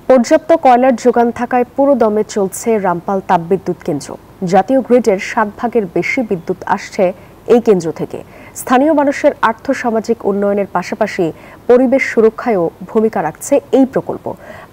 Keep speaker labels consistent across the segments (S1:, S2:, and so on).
S1: পর্যাপ্ত কয়লার যোগান থাকায় পুরো দমে চলছে রামপাল তাপবিদ্যুৎ কেন্দ্র। জাতীয় গ্রিডের 60 ভাগের বেশি বিদ্যুৎ আসছে এই কেন্দ্র থেকে। স্থানীয় মানুষের আর্থসামাজিক উন্নয়নের পাশাপাশি পরিবেশ সুরক্ষায়ও ভূমিকা রাখছে এই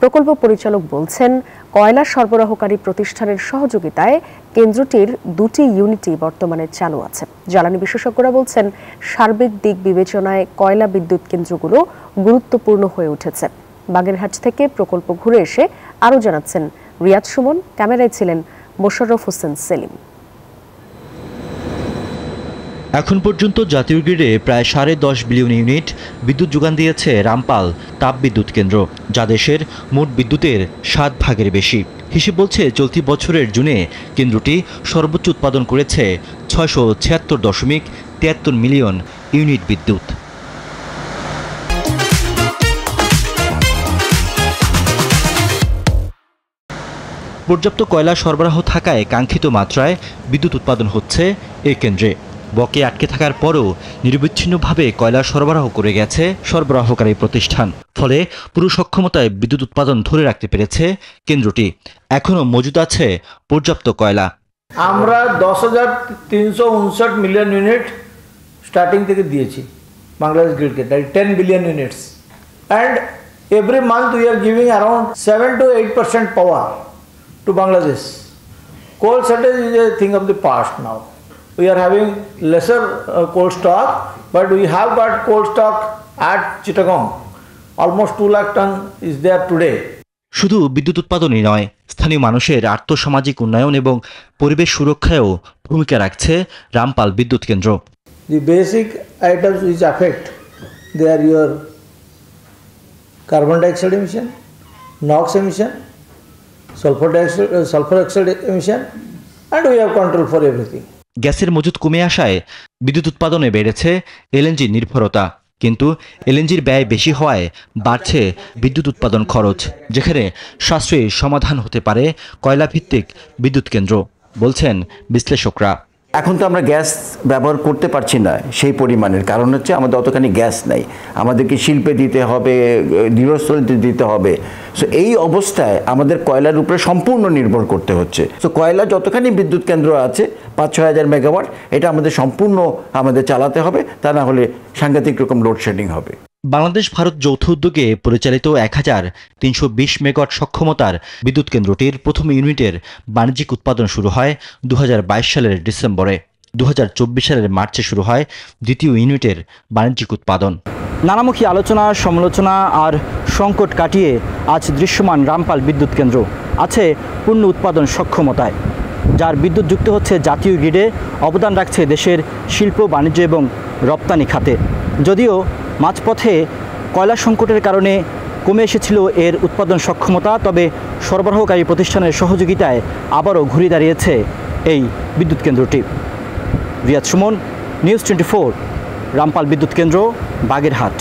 S1: প্রকল্প পরিচালক বলছেন, কয়লা সরবরাহকারী প্রতিষ্ঠানের সহযোগিতায় কেন্দ্রটির 2টি ইউনিটই বর্তমানে চালু আছে। জ্বালানি বিশেষজ্ঞরা বলছেন, সার্বিক দিক বিবেচনায় কয়লা বিদ্যুৎ কেন্দ্রগুলো গুরুত্বপূর্ণ হয়ে উঠেছে। বাগেরহাট থেকে প্রকল্প ঘুরে এসে আরও জানাচ্ছেন রিয়াদ সুমন, ক্যামেরায় ছিলেন মোশাররফ হোসেন সেলিম।
S2: এখন পর্যন্ত জাতীয় গ্রিডে প্রায় 10.5 বিলিয়ন ইউনিট বিদ্যুৎ যোগান দিয়েছে রামপাল তাপবিদ্যুৎ কেন্দ্র, যা দেশের মোট বিদ্যুতের 7 ভাগের বেশি। হিসেব বলছে চলতি বছরের জুনে কেন্দ্রটি সর্বোচ্চ উৎপাদন করেছে 676.73 মিলিয়ন ইউনিট বিদ্যুৎ। পর্যাপ্ত কয়লা সরবরাহ থাকায় কাঙ্ক্ষিত মাত্রায় বিদ্যুৎ উৎপাদন হচ্ছে এই কেন্দ্রে। বকেয়া আটকে থাকার পরও নিরবিচ্ছিন্নভাবে কয়লা সরবরাহ করে গেছে সরবরাহকারী প্রতিষ্ঠান। ফলে পুরো সক্ষমতায় বিদ্যুৎ উৎপাদন ধরে রাখতে পেরেছে কেন্দ্রটি। এখনও মজুদ আছে পর্যাপ্ত কয়লা।
S3: আমরা 10,359 মিলিয়ন ইউনিট স্টার্টিং থেকে দিয়েছি বাংলাদেশ গ্রিডকে, that 10 billion units, and every month we are giving around 7 to 8% power to Bangladesh. Coal shortage is a thing of the past now. We are having lesser coal stock, but we have got coal stock at Chittagong. Almost 2 lakh ton is there today.
S2: শুধু বিদ্যুৎ উৎপাদনই নয়, স্থানীয় মানুষের আর্থসামাজিক উন্নয়ন এবং পরিবেশ সুরক্ষায়ও ভূমিকা রাখছে রামপাল বিদ্যুৎ কেন্দ্র।
S3: The basic items which affect, they are your carbon dioxide emission, NOx emission, sulfur oxide emission, and we have control for everything.
S2: গ্যাসের মজুদ কমে আসায় বিদ্যুৎ উৎপাদনে বেড়েছে এলএনজি নির্ভরতা, কিন্তু এলএনজির ব্যয় বেশি হওয়ায় বাড়ছে বিদ্যুৎ উৎপাদন খরচ, যেখানে সাশ্রয়ী সমাধান হতে পারে কয়লা ভিত্তিক বিদ্যুৎ কেন্দ্র, বলছেন বিশ্লেষকরা।
S4: এখন তো আমরা গ্যাস ব্যবহার করতে পারছি না সেই পরিমাণের, কারণ হচ্ছে আমাদের অতখানি গ্যাস নাই, আমাদেরকে শিল্পে দিতে হবে, গৃহস্থলীতে দিতে হবে। সো এই অবস্থায় আমাদের কয়লার উপরে সম্পূর্ণ নির্ভর করতে হচ্ছে। তো কয়লা যতখানি বিদ্যুৎ কেন্দ্র আছে 5-6 হাজার মেগাওয়াট, এটা আমাদের সম্পূর্ণ চালাতে হবে, তা না হলে সাংঘাতিক রকম লোডশেডিং হবে।
S2: বাংলাদেশ ভারত যৌথ উদ্যোগে পরিচালিত 1320 মেগাওয়াট সক্ষমতার বিদ্যুৎ কেন্দ্রটির প্রথম ইউনিটের বাণিজ্যিক উৎপাদন শুরু হয় 2022 সালের ডিসেম্বরে। 2024 সালের মার্চে শুরু হয় দ্বিতীয় ইউনিটের বাণিজ্যিক উৎপাদন। নানামুখী আলোচনা, সমালোচনা আর সংকট কাটিয়ে আজ দৃশ্যমান রামপাল বিদ্যুৎ কেন্দ্র আছে পূর্ণ উৎপাদন সক্ষমতায়, যার বিদ্যুৎ যুক্ত হচ্ছে জাতীয় গ্রিডে, অবদান রাখছে দেশের শিল্প, বাণিজ্য এবং রপ্তানি খাতে। যদিও মাঝপথে কয়লা সংকটের কারণে কমে এসেছিল এর উৎপাদন সক্ষমতা, তবে সরবরাহকারী প্রতিষ্ঠানের সহযোগিতায় আবারও ঘুরে দাঁড়িয়েছে এই বিদ্যুৎ কেন্দ্রটি। রিয়াদ সুমন, নিউজ 24, রামপাল বিদ্যুৎ কেন্দ্র, বাগেরহাট।